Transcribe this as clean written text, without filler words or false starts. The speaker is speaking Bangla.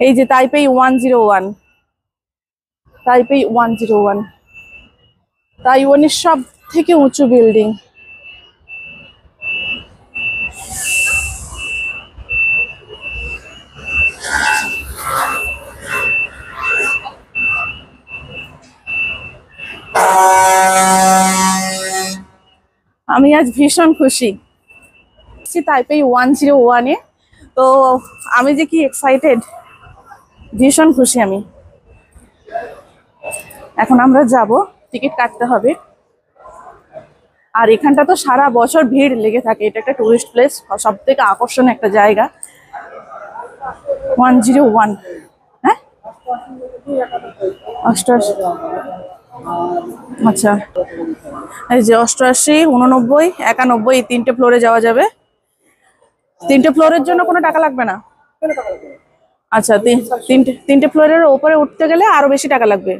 এই যে তাইপেই 101, তাইপেই 101, তাইওয়ানের সব থেকে উঁচু বিল্ডিং। আমি আজ ভীষণ খুশি তাইপেই 101-এ। তো আমি যে কি এক্সাইটেড, ভীষণ খুশি আমি। এখন আমরা যাব, টিকিট কাটতে হবে। আর এখানটা তো সারা বছর ভিড় লেগে থাকে, এটা একটা টুরিস্ট প্লেস, সব থেকে আকর্ষণীয় একটা জায়গা। 101, হ্যাঁ 88, আচ্ছা এই যে 88, 89, 91, এই 3টে ফ্লোরে যাওয়া যাবে। 3টে ফ্লোরের জন্য কোনো টাকা লাগবে না? আচ্ছা, 3টে ফ্লোরের উপরে উঠতে গেলে আরো বেশি টাকা লাগবে।